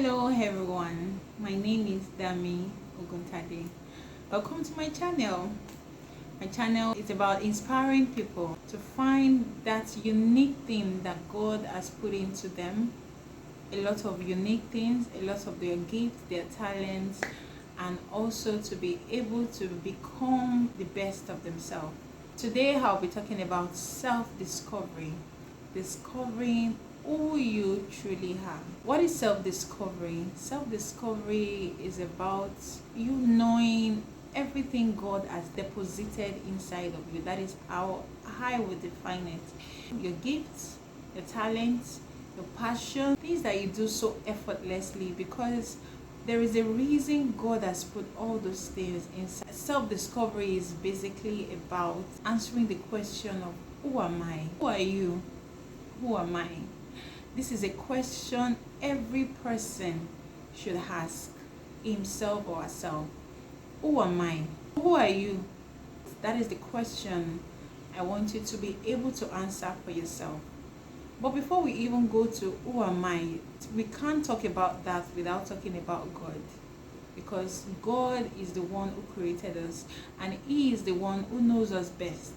Hello everyone, my name is Dami Oguntade. Welcome to my channel. My channel is about inspiring people to find that unique thing that God has put into them. A lot of unique things, a lot of their gifts, their talents, and also to be able to become the best of themselves. Today I'll be talking about self-discovery, discovering who you truly are. What is self-discovery? Self-discovery is about you knowing everything God has deposited inside of you. That is how I would define it. Your gifts, your talents, your passion, things that you do so effortlessly because there is a reason God has put all those things inside. Self-discovery is basically about answering the question of who am I? Who are you? Who am I? This is a question every person should ask himself or herself. Who am I? Who are you? That is the question I want you to be able to answer for yourself. But before we even go to who am I, we can't talk about that without talking about God. Because God is the one who created us and He is the one who knows us best.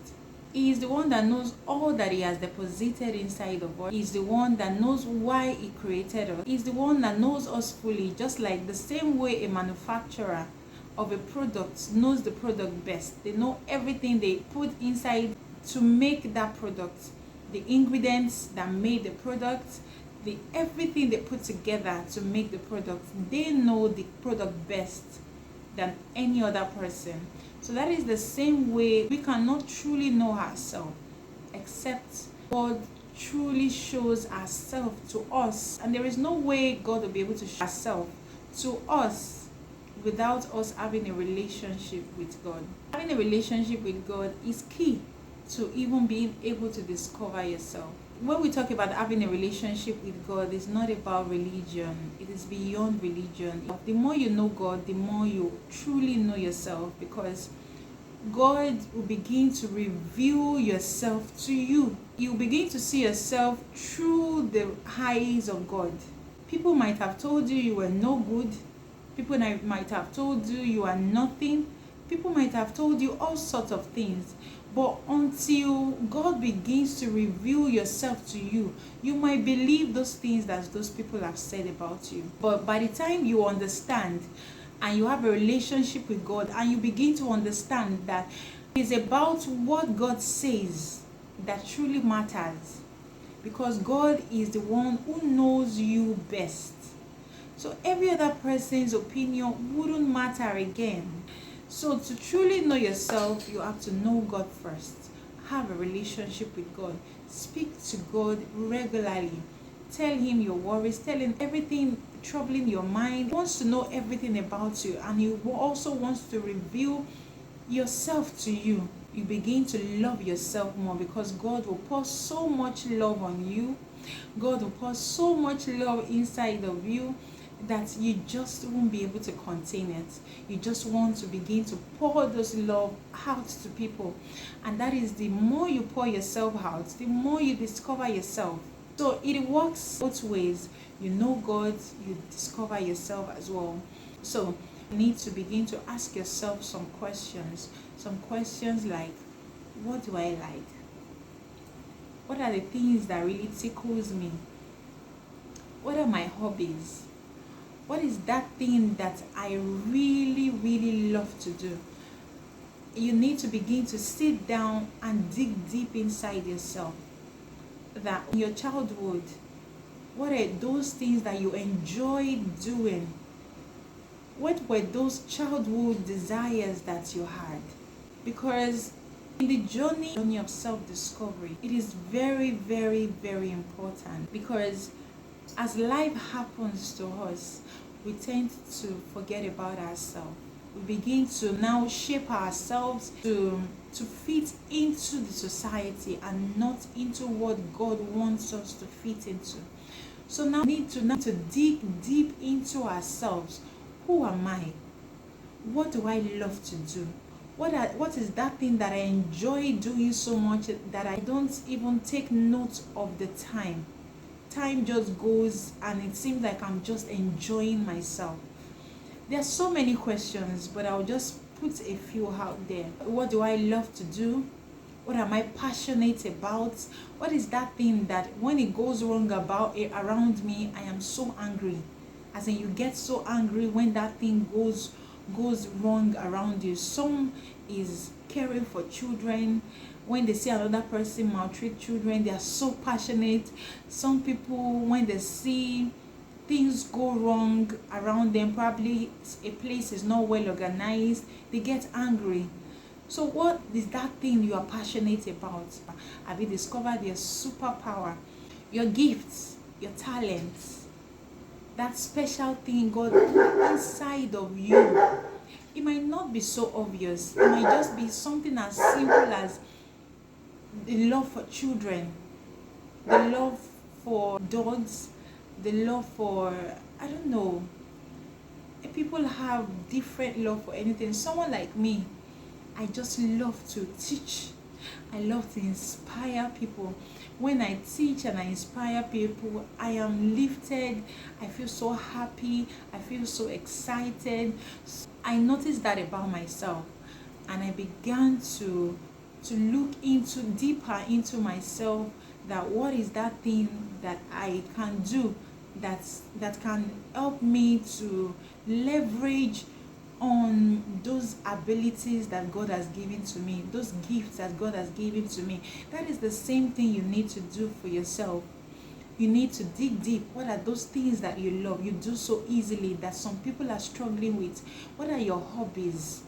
He is the one that knows all that He has deposited inside of us. He is the one that knows why He created us. He is the one that knows us fully, just like the same way a manufacturer of a product knows the product best. They know everything they put inside to make that product, the ingredients that made the product, everything they put together to make the product. They know the product best than any other person. So that is the same way we cannot truly know ourselves except God truly shows ourselves to us. And there is no way God will be able to show ourselves to us without us having a relationship with God. Having a relationship with God is key to even being able to discover yourself. When we talk about having a relationship with God, it's not about religion. It is beyond religion. The more you know God, the more you truly know yourself, because God will begin to reveal yourself to you. You begin to see yourself through the eyes of God. People might have told you you were no good. People might have told you you are nothing. People might have told you all sorts of things. But until God begins to reveal yourself to you, you might believe those things that those people have said about you. But by the time you understand and you have a relationship with God and you begin to understand that it's about what God says that truly matters, because God is the one who knows you best. So every other person's opinion wouldn't matter again. So to truly know yourself, you have to know God first. Have a relationship with God. Speak to God regularly. Tell Him your worries. Tell Him everything troubling your mind. He wants to know everything about you, and He also wants to reveal yourself to you. You begin to love yourself more because God will pour so much love on you. God will pour so much love inside of you that you just won't be able to contain it. You just want to begin to pour those love out to people. And that is, the more you pour yourself out, the more you discover yourself. So it works both ways. You know God, you discover yourself as well. So you need to begin to ask yourself some questions. Some questions like, what do I like? What are the things that really tickles me? What are my hobbies? What is that thing that I really, really love to do? You need to begin to sit down and dig deep inside yourself. That in your childhood, what are those things that you enjoyed doing? What were those childhood desires that you had? Because in the journey of self-discovery, it is very, very, very important, because as life happens to us, we tend to forget about ourselves. We begin to now shape ourselves to fit into the society and not into what God wants us to fit into. So now we need to dig deep into ourselves. Who am I? What do I love to do? What is that thing that I enjoy doing so much that I don't even take note of the time time just goes and it seems like I'm just enjoying myself. There are so many questions, but I'll just put a few out there. What do I love to do? What am I passionate about? What is that thing that when it goes wrong around me, I am so angry? As in, you get so angry when that thing goes wrong around you. Some is caring for children. When they see another person maltreat children, they are so passionate. Some people, when they see things go wrong around them, probably a place is not well organized, they get angry. So what is that thing you are passionate about? Have you discovered your superpower, your gifts, your talents, that special thing God put inside of you? It might not be so obvious. It might just be something as simple as the love for children, the love for dogs, the love for, I don't know. People have different love for anything. Someone like me, I just love to teach. I love to inspire people. When I teach and I inspire people, I am lifted. I feel so happy. I feel so excited. I noticed that about myself, and I began to look into deeper into myself, that what is that thing that I can do that can help me to leverage on those abilities that God has given to me, those gifts that God has given to me. That is the same thing you need to do for yourself. You need to dig deep. What are those things that you love, you do so easily, that some people are struggling with? What are your hobbies?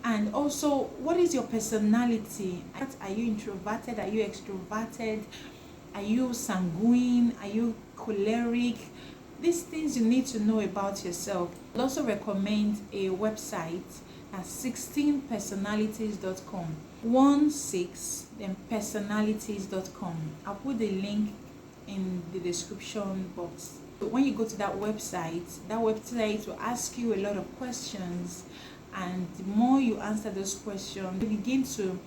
And also, what is your personality? Are you introverted? Are you extroverted? Are you sanguine? Are you choleric? These things you need to know about yourself. I also recommend a website at 16personalities.com. 16 personalities.com. I'll put the link in the description box. When you go to that website will ask you a lot of questions, and the more you answer those questions, they begin to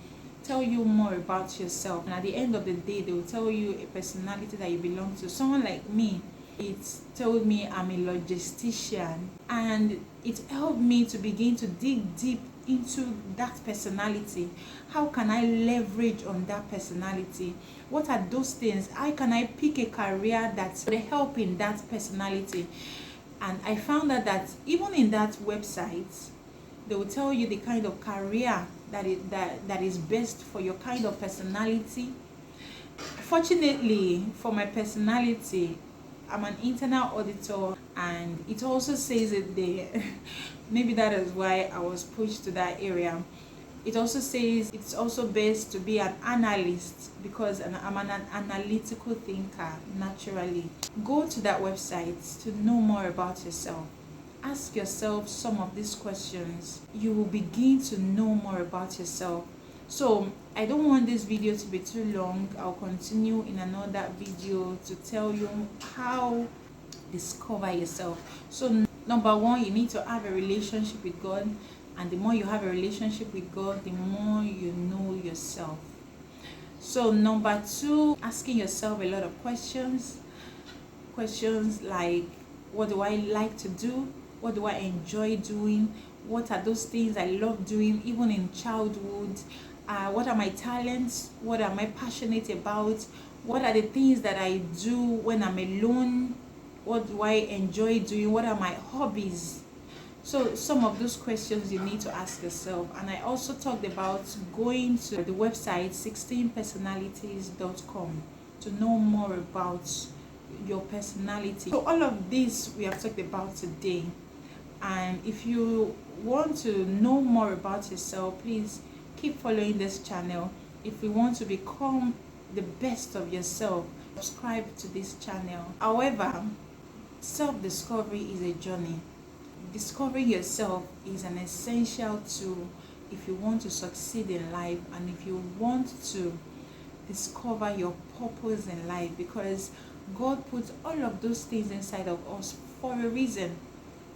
tell you more about yourself. And at the end of the day, they will tell you a personality that you belong to. Someone like me, it told me I'm a logistician, and it helped me to begin to dig deep into that personality. How can I leverage on that personality? What are those things? How can I pick a career that's helping that personality? And I found out that even in that website, they will tell you the kind of career that is best for your kind of personality. Fortunately for my personality, I'm an internal auditor, and it also says it there. Maybe that is why I was pushed to that area. It also says it's also best to be an analyst, because I'm an analytical thinker naturally. Go to that website to know more about yourself. Ask yourself some of these questions. You will begin to know more about yourself. So I don't want this video to be too long. I'll continue in another video to tell you how discover yourself. So number one, you need to have a relationship with God, and the more you have a relationship with God, the more you know yourself. So number two, asking yourself a lot of questions like, what do I like to do? What do I enjoy doing? What are those things I love doing even in childhood? What are my talents? What am I passionate about? What are the things that I do when I'm alone? What do I enjoy doing? What are my hobbies? So some of those questions you need to ask yourself. And I also talked about going to the website 16personalities.com to know more about your personality. So all of this we have talked about today. And if you want to know more about yourself, please keep following this channel. If you want to become the best of yourself, subscribe to this channel. However, self-discovery is a journey. Discovering yourself is an essential tool if you want to succeed in life, and if you want to discover your purpose in life, because God puts all of those things inside of us for a reason,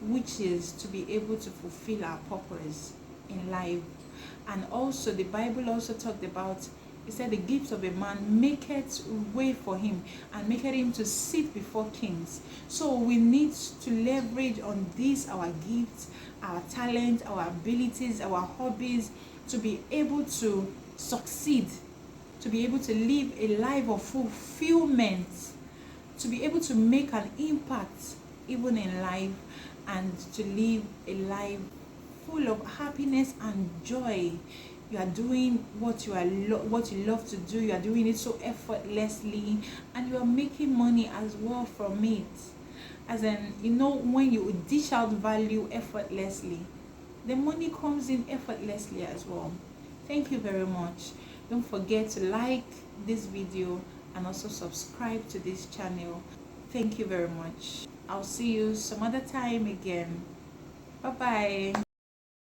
which is to be able to fulfill our purpose in life. And also the Bible also talked about He said the gifts of a man maketh way for him and maketh him to sit before kings. So we need to leverage on these, our gifts, our talent, our abilities, our hobbies, to be able to succeed, to be able to live a life of fulfillment, to be able to make an impact even in life, and to live a life full of happiness and joy. You are doing what what you love to do. You are doing it so effortlessly, and you are making money as well from it. As in, when you dish out value effortlessly, the money comes in effortlessly as well. Thank you very much. Don't forget to like this video and also subscribe to this channel. Thank you very much. I'll see you some other time again. Bye bye.